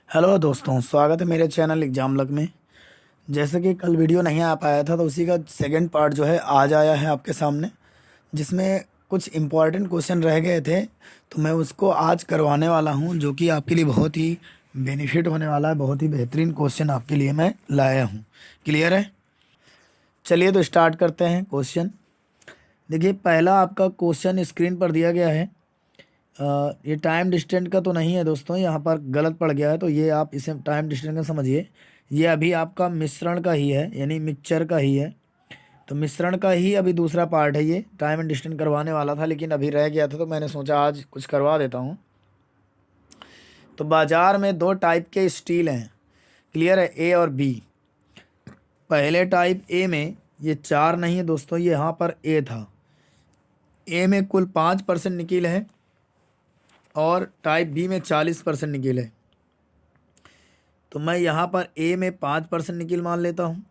Hello दोस्तों, स्वागत है मेरे चैनल एग्जाम लग में। जैसे कि कल वीडियो नहीं आ पाया था तो उसी का सेकंड पार्ट जो है आज आया है आपके सामने, जिसमें कुछ इम्पोर्टेंट क्वेश्चन रह गए थे तो मैं उसको आज करवाने वाला हूं, जो कि आपके लिए बहुत ही बेनिफिट होने वाला है। बहुत ही बेहतरीन क्वेश्चन आपके लिए मैं लाया हूं। क्लियर है? चलिए तो स्टार्ट करते हैं क्वेश्चन। देखिए, पहला आपका क्वेश्चन स्क्रीन पर दिया गया है। ये टाइम डिस्टेंट का तो नहीं है दोस्तों, यहाँ पर गलत पड़ गया है, तो ये आप इसे टाइम डिस्टेंट का समझिए। ये अभी आपका मिश्रण का ही है, यानी मिक्सचर का ही है। तो मिश्रण का ही अभी दूसरा पार्ट है। ये टाइम एंड डिस्टेंस करवाने वाला था लेकिन अभी रह गया था, तो मैंने सोचा आज कुछ करवा देता हूँ। तो बाजार में दो टाइप के स्टील हैं। क्लियर है? ए और बी। पहले टाइप ए में ये 4 नहीं है दोस्तों, ये यहाँ पर ए था। ए में कुल 5% निकिल है और टाइप बी में 40% निकिल है। तो मैं यहाँ पर ए में 5% निकिल मान लेता हूँ,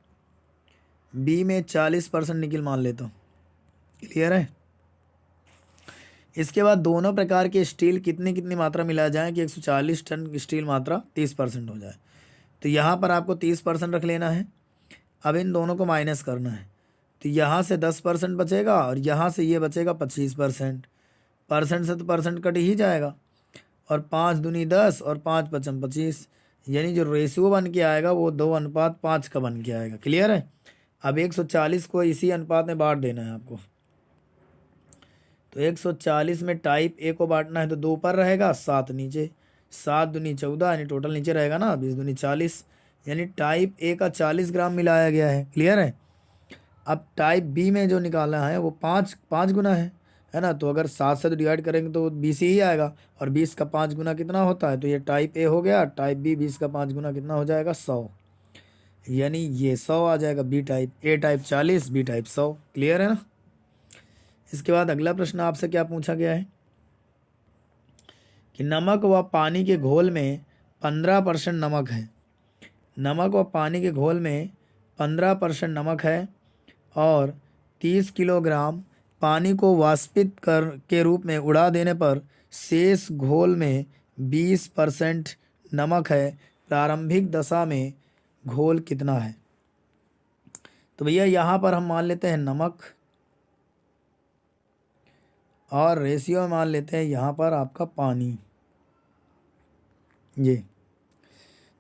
बी में 40% निकिल मान लेता हूँ। क्लियर है? इसके बाद दोनों प्रकार के स्टील कितनी कितनी मात्रा मिला जाए कि 140 टन की स्टील मात्रा 30% हो जाए। तो यहाँ पर आपको 30% रख लेना है। अब इन दोनों को माइनस करना है। तो यहाँ से 10% बचेगा और यहाँ से ये बचेगा 25%। परसेंट से तो परसेंट कट ही जाएगा। और 5 दूनी 10 और 5 पचम 25, यानी जो रेशियो बन के आएगा वो 2:5 का बन के आएगा। क्लियर है? अब 140 को इसी अनुपात में बांट देना है आपको। तो 140 में टाइप ए को बांटना है तो 2 ऊपर रहेगा, 7 नीचे। 7 दूनी 14, यानी टोटल नीचे रहेगा ना 20 दूनी 40, यानी टाइप ए का 40 ग्राम मिलाया गया है। क्लियर है? अब टाइप बी में जो निकाला है वो 5 गुना है ना। तो अगर 7 से तो डिवाइड करेंगे तो 20 ही आएगा, और 20 का 5 गुना कितना होता है? तो ये टाइप ए हो गया। टाइप बी 20 का 5 गुना कितना हो जाएगा? 100, यानी ये 100 आ जाएगा। बी टाइप, ए टाइप 40, बी टाइप 100। क्लियर है ना? इसके बाद अगला प्रश्न आपसे क्या पूछा गया है कि नमक व पानी के घोल में 15% नमक है। नमक व पानी के घोल में 15% नमक है और 30 किलोग्राम पानी को वाष्पित कर के रूप में उड़ा देने पर शेष घोल में 20% नमक है। प्रारंभिक दशा में घोल कितना है? तो भैया यहाँ पर हम मान लेते हैं नमक, और रेशियो में मान लेते हैं यहाँ पर आपका पानी। ये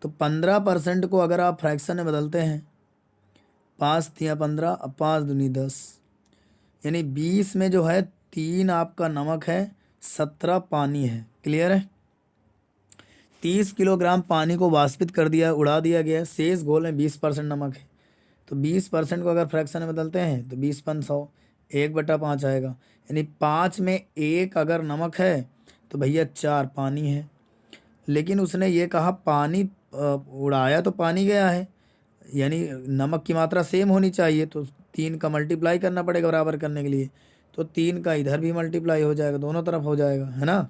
तो 15% को अगर आप फ्रैक्शन में बदलते हैं, 5 तिया 15, अब 5 दूनी 10, यानी 20 में जो है 3 आपका नमक है, 17 पानी है। क्लियर है? 30 किलोग्राम पानी को वाष्पित कर दिया, उड़ा दिया गया, शेष घोल में 20% नमक है। तो 20% को अगर फ्रैक्शन में बदलते हैं तो 20/100, 1/5 आएगा। यानी 5 में 1 अगर नमक है तो भैया 4 पानी है। लेकिन उसने ये कहा पानी उड़ाया तो पानी गया है, यानी नमक की मात्रा सेम होनी चाहिए, तो 3 का मल्टीप्लाई करना पड़ेगा बराबर करने के लिए। तो 3 का इधर भी मल्टीप्लाई हो जाएगा, दोनों तरफ हो जाएगा, है ना।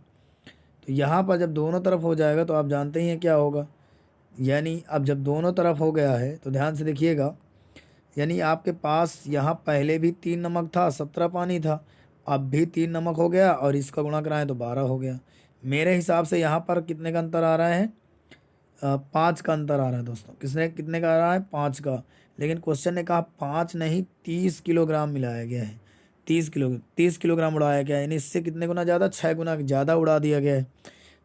तो यहाँ पर जब दोनों तरफ हो जाएगा तो आप जानते ही हैं क्या होगा। यानी अब जब दोनों तरफ हो गया है तो ध्यान से देखिएगा, यानी आपके पास यहाँ पहले भी 3 नमक था, 17 पानी था, अब भी 3 नमक हो गया और इसका गुणा कराएं तो 12 हो गया। मेरे हिसाब से यहाँ पर कितने का अंतर आ रहा है? 5 का अंतर आ रहा है दोस्तों। कितने का आ रहा है? 5 का। लेकिन क्वेश्चन ने कहा 5 नहीं, 30 किलोग्राम मिलाया गया है। 30 किलोग्राम उड़ाया गया है, यानी इससे कितने गुना ज़्यादा? 6 गुना ज़्यादा उड़ा दिया गया है।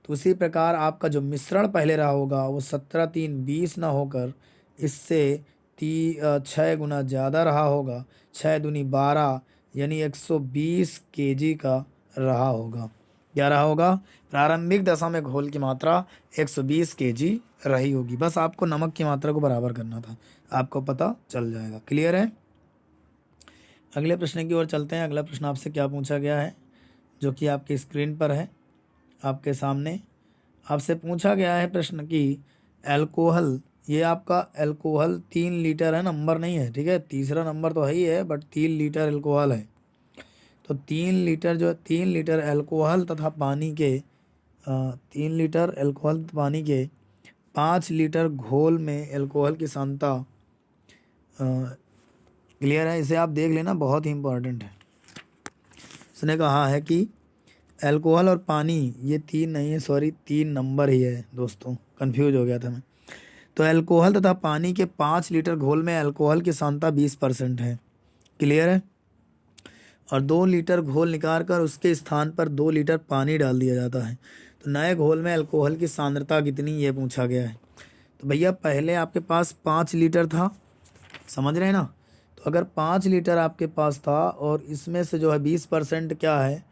तो उसी प्रकार आपका जो मिश्रण पहले रहा होगा वो 17 3 20 ना होकर इससे 6 गुना ज़्यादा रहा होगा। 6 दूनी 12, यानी 120 केजी का रहा होगा। क्या रहा होगा? प्रारंभिक दशा में घोल की मात्रा 120 केजी रही होगी। बस आपको नमक की मात्रा को बराबर करना था, आपको पता चल जाएगा। क्लियर है? अगले प्रश्न की ओर चलते हैं। अगला प्रश्न आपसे क्या पूछा गया है, जो कि आपकी स्क्रीन पर है आपके सामने। आपसे पूछा गया है प्रश्न की अल्कोहल, ये आपका अल्कोहल 3 लीटर है, नंबर नहीं है, ठीक है। तीसरा नंबर तो है ही है, बट 3 लीटर अल्कोहल है। तो 3 लीटर जो 3 लीटर अल्कोहल तथा पानी के 3 लीटर अल्कोहल पानी के 5 लीटर घोल में अल्कोहल की सांद्रता। क्लियर है? इसे आप देख लेना, बहुत ही इंपॉर्टेंट है। उसने कहा है कि अल्कोहल और पानी, ये 3 नहीं है, सॉरी 3 नंबर ही है दोस्तों, कंफ्यूज हो गया था मैं। तो अल्कोहल तथा पानी के 5 लीटर घोल में अल्कोहल की सांद्रता 20% है। क्लियर है। और 2 लीटर घोल निकाल कर उसके स्थान पर 2 लीटर पानी डाल दिया जाता है। तो नए घोल में अल्कोहल की सांद्रता कितनी, ये पूछा गया है। तो भैया पहले आपके पास 5 लीटर था, समझ रहे हैं ना। तो अगर 5 लीटर आपके पास था और इसमें से जो है 20% क्या है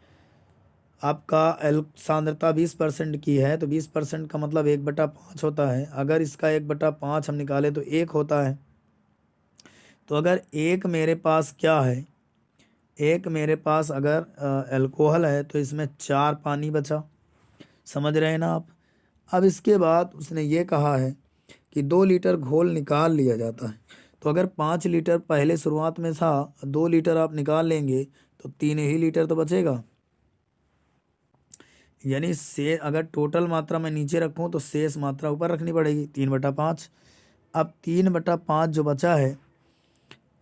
आपका सांद्रता 20% की है, तो 20% का मतलब 1/5 होता है। अगर इसका 1/5 हम निकालें तो 1 होता है। तो अगर एक मेरे पास क्या है, एक मेरे पास अगर अल्कोहल है तो इसमें 4 पानी बचा, समझ रहे हैं ना आप। अब इसके बाद उसने ये कहा है कि 2 लीटर घोल निकाल लिया जाता है। तो अगर 5 लीटर पहले शुरुआत में था, 2 लीटर आप निकाल लेंगे तो 3 ही लीटर तो बचेगा। यानी से अगर टोटल मात्रा मैं नीचे रखूं तो शेष मात्रा ऊपर रखनी पड़ेगी, 3/5। अब 3/5 जो बचा है,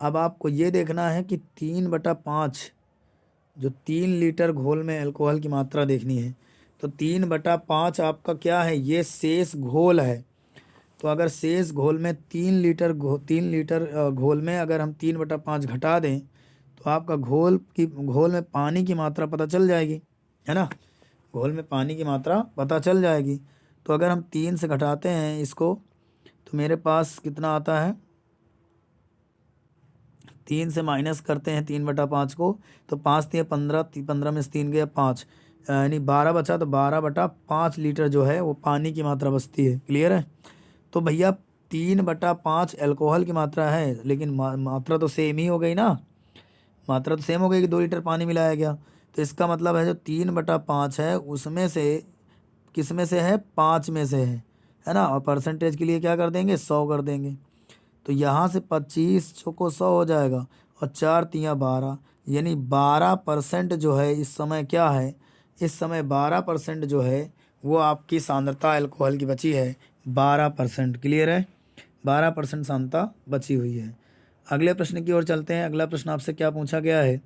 अब आपको ये देखना है कि 3/5 जो 3 लीटर घोल में अल्कोहल की मात्रा देखनी है। तो 3/5 आपका क्या है, ये शेष घोल है। तो अगर शेष घोल में 3 लीटर घोल में अगर हम 3/5 घटा दें तो आपका घोल में पानी की मात्रा पता चल जाएगी, है ना। घोल में पानी की मात्रा पता चल जाएगी। तो अगर हम 3 से घटाते हैं इसको तो मेरे पास कितना आता है, 3 से माइनस करते हैं 3/5 को, तो 5 दिए 15, 15 में से 3 गया 5, यानी 12 बचा। तो 12/5 लीटर जो है वो पानी की मात्रा बचती है। क्लियर है। तो भैया 3/5 अल्कोहल की मात्रा है, लेकिन मात्रा तो सेम ही हो गई ना, मात्रा तो सेम हो गई कि 2 लीटर पानी मिलाया गया। तो इसका मतलब है जो 3/5 है उसमें से किस में से है, 5 में से है ना। और परसेंटेज के लिए क्या कर देंगे, 100 कर देंगे। तो यहाँ से 25 चौको 100 हो जाएगा और 4 तियाँ 12, यानी 12% जो है इस समय क्या है, इस समय 12% जो है वो आपकी सांद्रता अल्कोहल की बची है, 12%। क्लियर है, 12% सांद्रता बची हुई है। अगले प्रश्न की ओर चलते हैं। अगला प्रश्न आपसे क्या पूछा गया है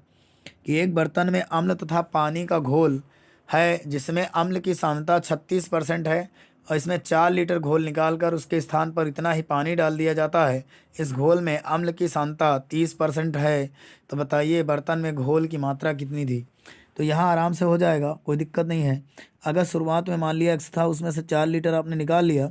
कि एक बर्तन में अम्ल तथा पानी का घोल है जिसमें अम्ल की सांद्रता 36% है और इसमें 4 लीटर घोल निकालकर उसके स्थान पर इतना ही पानी डाल दिया जाता है। इस घोल में अम्ल की सांद्रता 30% है। तो बताइए बर्तन में घोल की मात्रा कितनी थी। तो यहाँ आराम से हो जाएगा, कोई दिक्कत नहीं है। अगर शुरुआत में मान लिया एक्स था, उसमें से 4 लीटर आपने निकाल लिया,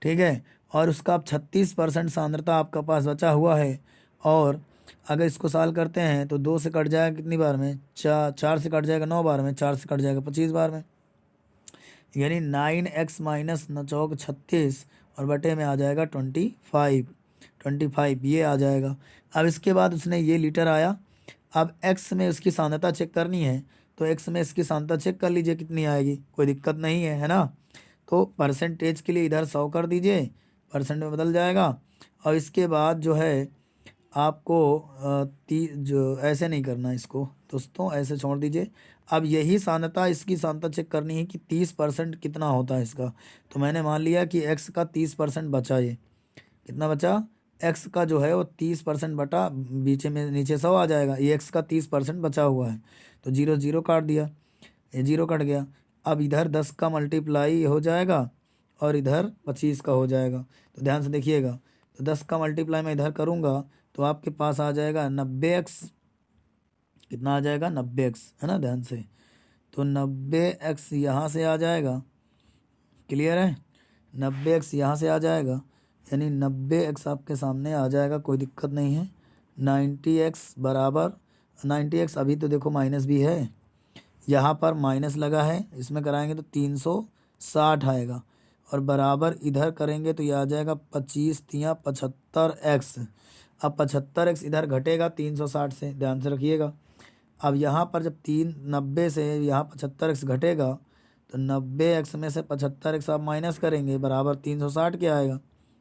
ठीक है, और उसका अब 36% सांद्रता आपका पास बचा हुआ है। और अगर इसको सॉल्व करते हैं तो 2 से कट जाएगा कितनी बार में, 4 से कट जाएगा 9 बार में, 4 से कट जाएगा 25 बार में, यानी 9x माइनस न चौक 36 और बटे में आ जाएगा 25 ये आ जाएगा। अब इसके बाद उसने ये लीटर आया। अब x में उसकी सांद्रता चेक करनी है, तो x में इसकी सांद्रता चेक कर लीजिए कितनी आएगी, कोई दिक्कत नहीं है ना। तो परसेंटेज के लिए इधर 100 कर दीजिए, परसेंट में बदल जाएगा। और इसके बाद जो है आपको जो ऐसे नहीं करना इसको दोस्तों, ऐसे छोड़ दीजिए। अब यही सांद्रता, इसकी सांद्रता चेक करनी है कि 30% कितना होता है इसका। तो मैंने मान लिया कि x का 30% बचा, ये कितना बचा, x का जो है वो 30% बटा, बीच में नीचे 100 आ जाएगा, ये x का 30% बचा हुआ है। तो 0 0 काट दिया, ये 0 कट गया। अब इधर 10 का मल्टीप्लाई हो जाएगा और इधर 25 का हो जाएगा। तो ध्यान से देखिएगा, तो 10 का मल्टीप्लाई मैं इधर करूँगा तो आपके पास आ जाएगा 90x, कितना आ जाएगा 90x, है ना, ध्यान से। तो 90x यहाँ से आ जाएगा, क्लियर है, 90x यहाँ से आ जाएगा, यानी 90x आपके सामने आ जाएगा, कोई दिक्कत नहीं है। 90x बराबर 90x, अभी तो देखो माइनस भी है, यहाँ पर माइनस लगा है, इसमें कराएंगे तो 360 आएगा और बराबर इधर करेंगे तो ये आ जाएगा 25 तियाँ 75x। अब 75x इधर घटेगा 360 से, ध्यान से रखिएगा। अब यहाँ पर जब 90 से यहाँ 75x घटेगा तो 90x में से 75x आप माइनस करेंगे, बराबर 360 के आएगा,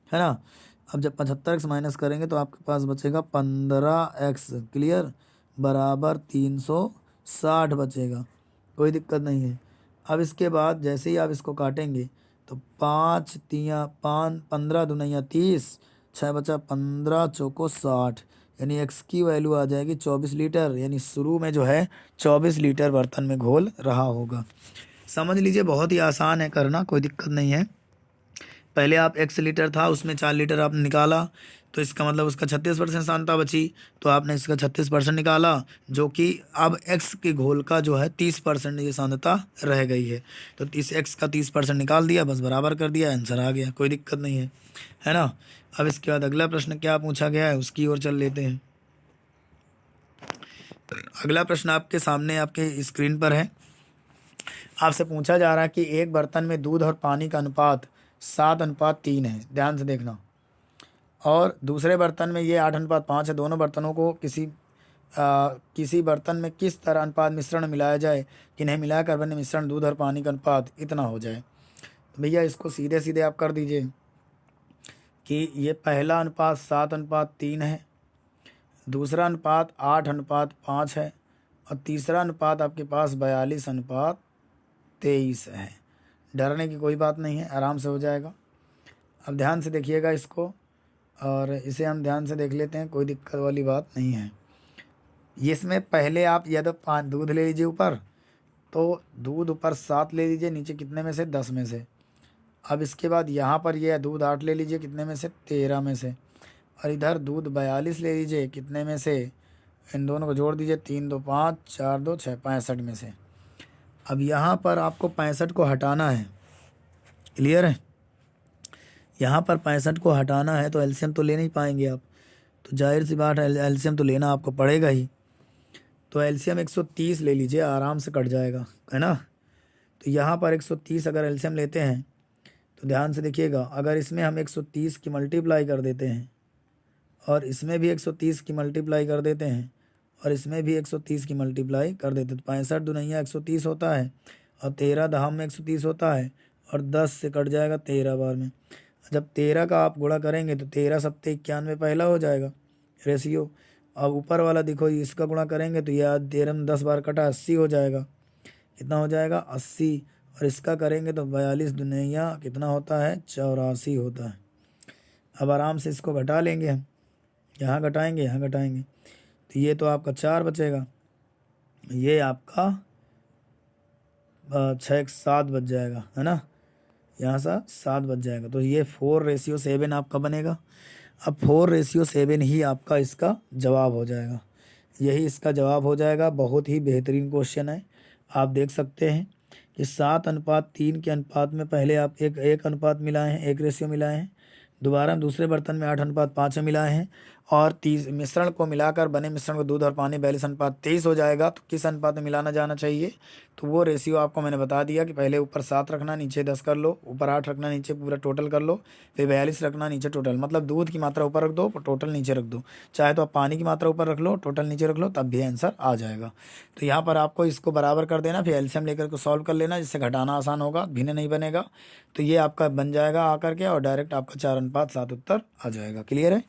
है ना। अब जब 75x माइनस करेंगे तो आपके पास बचेगा 15x, क्लियर, बराबर 360 बचेगा, कोई दिक्कत नहीं है। अब इसके बाद जैसे ही आप इसको काटेंगे तो 5 तियाँ 5, 15 दुनिया 30, 6 बचा 15 चौको 60, यानी एक्स की वैल्यू आ जाएगी 24 लीटर, यानी शुरू में जो है 24 लीटर बर्तन में घोल रहा होगा। समझ लीजिए, बहुत ही आसान है करना, कोई दिक्कत नहीं है। पहले आप एक्स लीटर था, उसमें 4 लीटर आपने निकाला, तो इसका मतलब उसका 36% सांद्रता बची, तो आपने इसका 36% निकाला, जो कि अब एक्स के घोल का जो है 30% ये सांद्रता रह गई है, तो इस एक्स का 30% निकाल दिया, बस बराबर कर दिया, आंसर आ गया, कोई दिक्कत नहीं है ना। अब इसके बाद अगला प्रश्न क्या पूछा गया है उसकी ओर चल लेते हैं। अगला प्रश्न आपके सामने आपके स्क्रीन पर है। आपसे पूछा जा रहा है कि एक बर्तन में दूध और पानी का अनुपात 7:3 है, ध्यान से देखना, और दूसरे बर्तन में ये 8:5 है। दोनों बर्तनों को किसी बर्तन में किस तरह अनुपात मिश्रण मिलाया जाए कि इन्हें मिलाकर बने मिश्रण दूध और पानी का अनुपात इतना हो जाए। तो भैया इसको सीधे सीधे आप कर दीजिए कि ये पहला अनुपात 7:3 है, दूसरा अनुपात 8:5 है, और तीसरा अनुपात आपके पास 42:23 है। डरने की कोई बात नहीं है, आराम से हो जाएगा। अब ध्यान से देखिएगा इसको, और इसे हम ध्यान से देख लेते हैं, कोई दिक्कत वाली बात नहीं है। इसमें पहले आप या तो 5 दूध ले लीजिए ऊपर, तो दूध ऊपर 7 ले लीजिए, नीचे कितने में से 10 में से। अब इसके बाद यहाँ पर ये दूध 8 ले लीजिए, कितने में से 13 में से, और इधर दूध 42 ले लीजिए, कितने में से, इन दोनों को जोड़ दीजिए, 3 2 5 4 2 6 65 में से। अब यहाँ पर आपको 65 को हटाना है, क्लियर है। यहाँ पर 65 को हटाना है तो एलसीएम तो ले नहीं पाएंगे आप, तो जाहिर सी बात है एलसीएम तो लेना आपको पड़ेगा ही। तो एलसीएम 130 ले लीजिए, आराम से कट जाएगा, है ना। तो यहाँ पर 130 अगर एलसीएम लेते हैं तो ध्यान से देखिएगा, अगर इसमें हम 130 की मल्टीप्लाई कर देते हैं, और इसमें भी 130 की मल्टीप्लाई कर देते हैं, और इसमें भी 130 की मल्टीप्लाई कर देते हैं, तो 65 दुनिया 130 होता है, और 13 दहाम में 130 होता है, और 10 से कट जाएगा 13 बार में। जब 13 का आप गुणा करेंगे तो 13 सत्ते 91 पहला हो जाएगा रेशियो। अब ऊपर वाला देखो, इसका गुणा करेंगे तो यह 13 में 10 बार कटा 80 हो जाएगा, कितना हो जाएगा 80, और इसका करेंगे तो 42 दुनिया कितना होता है 84 होता है। अब आराम से इसको घटा लेंगे हम, यहाँ घटाएंगे यहाँ घटाएंगे, तो ये तो आपका 4 बचेगा, ये आपका 6 7 बच जाएगा, है ना, यहाँ से 7 बच जाएगा, तो ये 4:7 आपका बनेगा। अब 4:7 ही आपका इसका जवाब हो जाएगा, यही इसका जवाब हो जाएगा। बहुत ही बेहतरीन क्वेश्चन है। आप देख सकते हैं कि 7:3 के अनुपात में पहले आप एक अनुपात मिलाए हैं, एक रेशियो मिलाए हैं, दोबारा दूसरे बर्तन में 8:5 में मिलाए हैं, और मिश्रण को मिलाकर बने मिश्रण को दूध और पानी 42:23 हो जाएगा। तो किस अनुपात में मिलाना जाना चाहिए, तो वो रेशियो आपको मैंने बता दिया कि पहले ऊपर 7 रखना, नीचे 10 कर लो, ऊपर 8 रखना, नीचे पूरा टोटल कर लो, फिर 42 रखना, नीचे टोटल, मतलब दूध की मात्रा ऊपर रख दो, टोटल नीचे रख दो। चाहे तो आप पानी की मात्रा ऊपर रख लो, टोटल नीचे रख लो, तब भी आंसर आ जाएगा। तो यहाँ पर आपको इसको बराबर कर देना, फिर एलसीएम लेकर को सॉल्व कर लेना, जिससे घटाना आसान होगा, भिन्न नहीं बनेगा। तो ये आपका बन जाएगा आकर के, और डायरेक्ट आपका 4:7 उत्तर आ जाएगा। क्लियर है।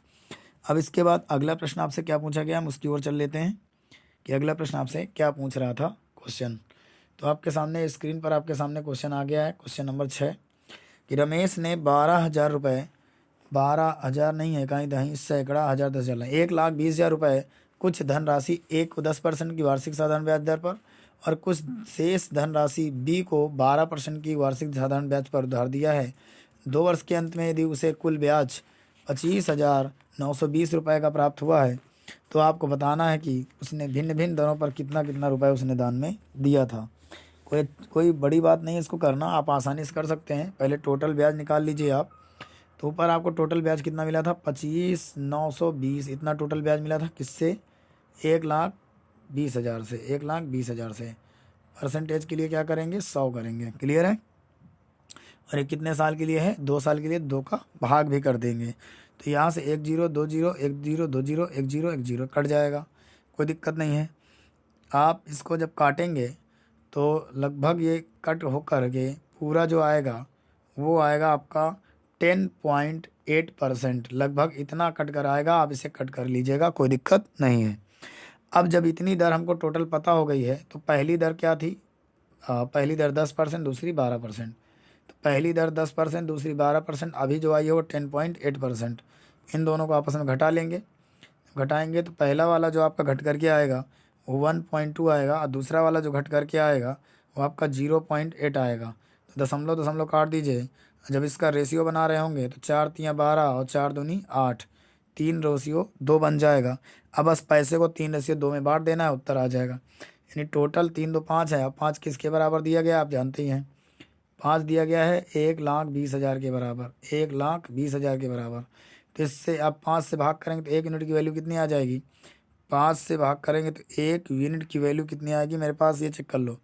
अब इसके बाद अगला प्रश्न आपसे क्या पूछा गया, हम उसकी ओर चल लेते हैं कि अगला प्रश्न आपसे क्या पूछ रहा था क्वेश्चन। तो आपके सामने स्क्रीन पर आपके सामने क्वेश्चन आ गया है, क्वेश्चन नंबर 6, कि रमेश ने 12,000 रुपये, 12,000 नहीं है कहीं दहीं, सैकड़ा हज़ार 10,000, 1,20,000 रुपये कुछ धनराशि ए को 10% की वार्षिक साधारण ब्याज दर पर, और कुछ शेष धनराशि बी को 12% की वार्षिक साधारण ब्याज पर उधार दिया है। 2 वर्ष के अंत में यदि उसे कुल ब्याज 25,920 रुपये का प्राप्त हुआ है, तो आपको बताना है कि उसने भिन्न भिन्न दरों पर कितना कितना रुपए उसने दान में दिया था। कोई बड़ी बात नहीं है इसको करना, आप आसानी से कर सकते हैं। पहले टोटल ब्याज निकाल लीजिए आप, तो ऊपर आपको टोटल ब्याज कितना मिला था 25,920, इतना टोटल ब्याज मिला था किससे, 1,20,000 से, 1,20,000 से। परसेंटेज के लिए क्या करेंगे 100 करेंगे, क्लियर है। और ये कितने साल के लिए है, 2 साल के लिए, 2 का भाग भी कर देंगे। तो यहाँ से 1 0 2 0 1 0 2 0 1 0 1 0 कट जाएगा, कोई दिक्कत नहीं है। आप इसको जब काटेंगे तो लगभग ये कट होकर के पूरा जो आएगा वो आएगा आपका 10.8%, लगभग इतना कट कर आएगा। आप इसे कट कर लीजिएगा, कोई दिक्कत नहीं है। अब जब इतनी दर हमको टोटल पता हो गई है, तो पहली दर क्या थी, पहली दर 10%, दूसरी 12%। तो पहली दर 10%, दूसरी 12%, अभी जो आई है वो 10.8%। इन दोनों को आपस में घटा लेंगे, घटाएंगे तो पहला वाला जो आपका घट करके आएगा वो 1.2 आएगा, और दूसरा वाला जो घट करके आएगा वो आपका 0.8 आएगा। तो दशमलव दशमलव काट दीजिए। जब इसका रेशियो बना रहे होंगे तो 4 तियाँ 12 और 4 दूनी 8, 3 रेशियो 2 बन जाएगा। अब बस पैसे को 3 रेशियो 2 में बांट देना है, उत्तर आ जाएगा। यानी टोटल 3 2 5 है। अब 5 किसके बराबर दिया गया आप जानते ही हैं। 5 दिया गया है 1,20,000 के बराबर, 1,20,000 के बराबर। तो इससे आप 5 से भाग करेंगे तो 1 यूनिट की वैल्यू कितनी आ जाएगी। 5 से भाग करेंगे तो 1 यूनिट की वैल्यू कितनी आएगी मेरे पास, ये चेक कर लो।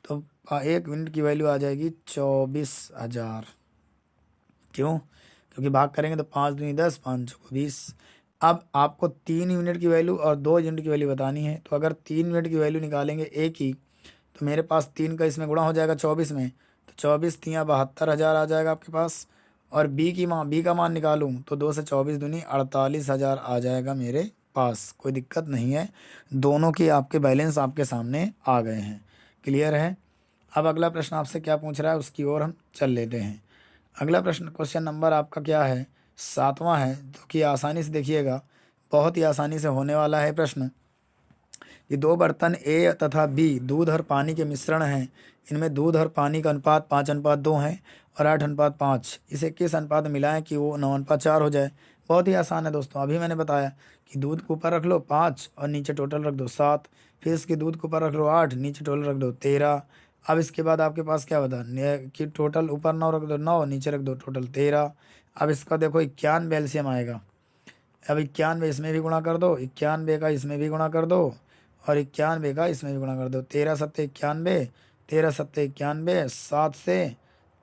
तो 1 यूनिट की वैल्यू आ जाएगी 24,000। क्यों? क्योंकि भाग करेंगे तो 5 दूनी 10, 5 चौको 20। अब आपको 3 यूनिट की वैल्यू और 2 यूनिट की वैल्यू बतानी है। तो अगर 3 यूनिट की वैल्यू निकालेंगे एक ही, तो मेरे पास 3 का इसमें गुणा हो जाएगा 24 में, तो 24 तियाँ 72,000 आ जाएगा आपके पास। और बी का मान निकालूं तो 2 से 24 दूनी 48,000 आ जाएगा मेरे पास। कोई दिक्कत नहीं है, दोनों की आपके बैलेंस आपके सामने आ गए हैं। क्लियर है? अब अगला प्रश्न आपसे क्या पूछ रहा है उसकी ओर हम चल लेते हैं। अगला प्रश्न क्वेश्चन नंबर आपका क्या है, 7वां है, जो कि आसानी से देखिएगा, बहुत ही आसानी से होने वाला है प्रश्न। कि 2 बर्तन ए तथा बी दूध और पानी के मिश्रण हैं। इनमें दूध और पानी का अनुपात 5:2 है और 8:5। इसे किस अनुपात में मिलाएं कि वो 9:4 हो जाए। बहुत ही आसान है दोस्तों। अभी मैंने बताया कि दूध के ऊपर रख लो 5 और नीचे टोटल रख दो 7, फिर इसके दूध के ऊपर रख लो 8, नीचे टोटल रख दो 13। अब इसके बाद आपके पास क्या बता कि टोटल ऊपर 9 रख दो 9, नीचे रख दो टोटल 13। अब इसका देखो 91 एलसीएम आएगा। अब 91 इसमें भी गुणा कर दो, 91 का इसमें भी गुणा कर दो, और 91 का इसमें भी गुणा कर दो। 13 सत्ते 91, 13 सत्ते 91, 7 से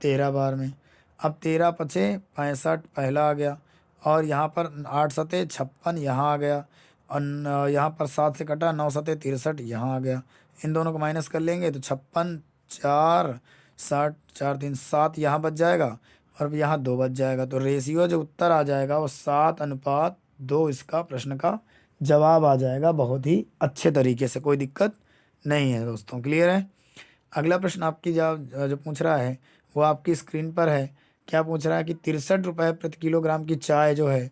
13 बार में। अब 13 पचे 65 पहला आ गया, और यहाँ पर 8 सत्ते 56 यहाँ आ गया, और यहाँ पर 7 से कटा 9 सत्ते 63 यहाँ आ गया। इन दोनों को माइनस कर लेंगे तो 56 4 60 4 3 7 यहाँ बच जाएगा, और यहाँ 2 बच जाएगा। तो रेशियो जो उत्तर आ जाएगा वो 7:2 इसका प्रश्न का जवाब आ जाएगा। बहुत ही अच्छे तरीके से, कोई दिक्कत नहीं है दोस्तों। क्लियर है? अगला प्रश्न आपकी जो पूछ रहा है वो आपकी स्क्रीन पर है। क्या पूछ रहा है कि 63 रुपये प्रति किलोग्राम की चाय जो है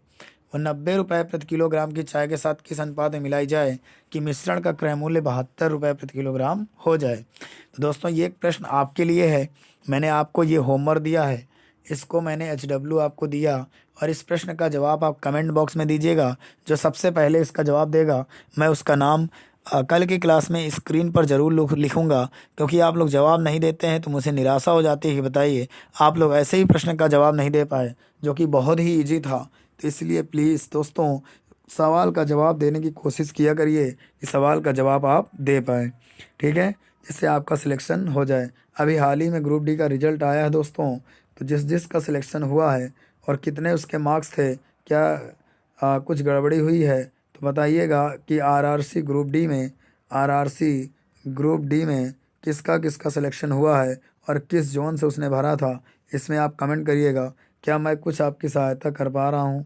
वो 90 रुपये प्रति किलोग्राम की चाय के साथ किस अनुपात में मिलाई जाए कि मिश्रण का क्रय मूल्य 72 रुपये प्रति किलोग्राम हो जाए। तो दोस्तों ये एक प्रश्न आपके लिए है। मैंने आपको ये होमवर्क दिया है, इसको मैंने HW आपको दिया, और इस प्रश्न का जवाब आप कमेंट बॉक्स में दीजिएगा। जो सबसे पहले इसका जवाब देगा मैं उसका नाम कल की क्लास में स्क्रीन पर ज़रूर लिखूंगा, क्योंकि आप लोग जवाब नहीं देते हैं तो मुझे निराशा हो जाती है कि बताइए आप लोग ऐसे ही प्रश्न का जवाब नहीं दे पाए, जो कि बहुत ही ईजी था। तो इसलिए प्लीज़ दोस्तों सवाल का जवाब देने की कोशिश किया करिए कि सवाल का जवाब आप दे पाएँ, ठीक है, जिससे आपका सिलेक्शन हो जाए। अभी हाल ही में ग्रुप डी का रिजल्ट आया है दोस्तों, तो जिस का सिलेक्शन हुआ है और कितने उसके मार्क्स थे, क्या कुछ गड़बड़ी हुई है तो बताइएगा कि आरआरसी ग्रुप डी में किसका सिलेक्शन हुआ है और किस जोन से उसने भरा था, इसमें आप कमेंट करिएगा। क्या मैं कुछ आपकी सहायता कर पा रहा हूँ?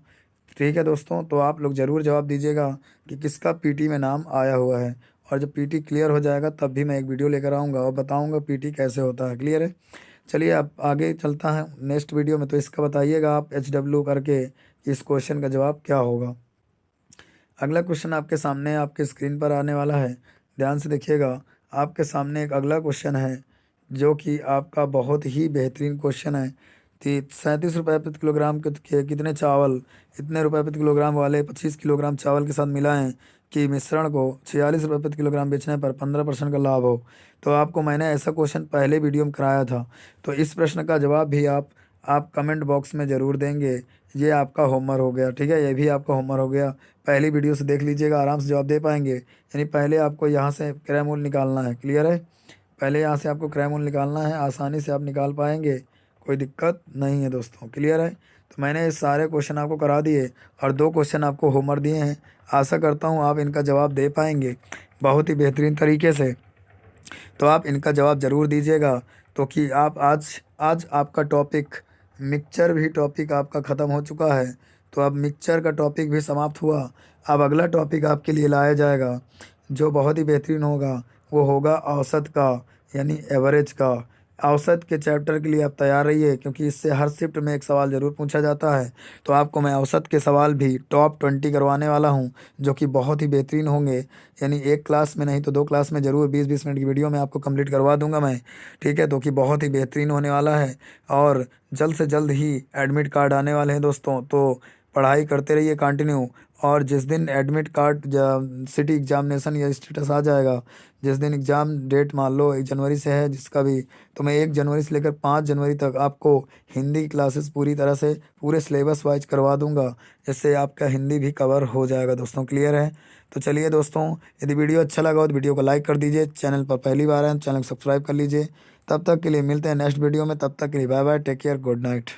ठीक है दोस्तों, तो आप लोग ज़रूर जवाब दीजिएगा कि किसका पीटी में नाम आया हुआ है, और जब पीटी क्लियर हो जाएगा तब भी मैं एक वीडियो लेकर आऊँगा और बताऊँगा पीटी कैसे होता है। क्लियर है? चलिए अब आगे चलता है नेक्स्ट वीडियो में। तो इसका बताइएगा आप HW करके इस क्वेश्चन का जवाब क्या होगा। अगला क्वेश्चन आपके सामने आपके स्क्रीन पर आने वाला है, ध्यान से देखिएगा। आपके सामने एक अगला क्वेश्चन है जो कि आपका बहुत ही बेहतरीन क्वेश्चन है। 37 रुपये प्रति किलोग्राम के कितने चावल इतने रुपये प्रति किलोग्राम वाले 25 किलोग्राम चावल के साथ मिलाएं कि मिश्रण को 46 रुपये प्रति किलोग्राम बेचने पर 15% का लाभ हो। तो आपको मैंने ऐसा क्वेश्चन पहले वीडियो में कराया था। तो इस प्रश्न का जवाब भी आप कमेंट बॉक्स में ज़रूर देंगे। ये आपका होमवर्क हो गया, ठीक है, ये भी आपका होमवर्क हो गया। पहली वीडियो से देख लीजिएगा, आराम से जवाब दे पाएंगे। यानी पहले आपको यहाँ से क्रय मूल्य निकालना है। क्लियर है? पहले यहाँ से आपको क्रय मूल्य निकालना है, आसानी से आप निकाल पाएंगे, कोई दिक्कत नहीं है दोस्तों। क्लियर है? तो मैंने ये सारे क्वेश्चन आपको करा दिए और 2 क्वेश्चन आपको होमवर्क दिए हैं। आशा करता हूँ आप इनका जवाब दे पाएंगे बहुत ही बेहतरीन तरीके से। तो आप इनका जवाब ज़रूर दीजिएगा। तो कि आप आज आपका टॉपिक मिक्सचर भी टॉपिक आपका ख़त्म हो चुका है। तो अब मिक्सचर का टॉपिक भी समाप्त हुआ। अब अगला टॉपिक आपके लिए लाया जाएगा जो बहुत ही बेहतरीन होगा, वो होगा औसत का, यानी एवरेज का। औसत के चैप्टर के लिए आप तैयार रहिए, क्योंकि इससे हर शिफ्ट में एक सवाल ज़रूर पूछा जाता है। तो आपको मैं औसत के सवाल भी टॉप 20 करवाने वाला हूं, जो कि बहुत ही बेहतरीन होंगे। यानी एक क्लास में नहीं तो 2 क्लास में ज़रूर 20-20 मिनट की वीडियो में आपको कंप्लीट करवा दूंगा मैं, ठीक है। तो कि बहुत ही बेहतरीन होने वाला है, और जल्द से जल्द ही एडमिट कार्ड आने वाले हैं दोस्तों। तो पढ़ाई करते रहिए कंटिन्यू, और जिस दिन एडमिट कार्ड सिटी एग्जामिनेशन या स्टेटस आ जाएगा, जिस दिन एग्ज़ाम डेट मान लो 1 जनवरी से है जिसका भी, तो मैं 1 जनवरी से लेकर 5 जनवरी तक आपको हिंदी क्लासेस पूरी तरह से पूरे सिलेबस वाइज करवा दूंगा, जिससे आपका हिंदी भी कवर हो जाएगा दोस्तों। क्लियर है? तो चलिए दोस्तों, यदि वीडियो अच्छा लगा हो तो वीडियो को लाइक कर दीजिए, चैनल पर पहली बार आए चैनल को सब्सक्राइब कर लीजिए। तब तक के लिए मिलते हैं नेक्स्ट वीडियो में, तब तक के लिए bye bye, take care, good night.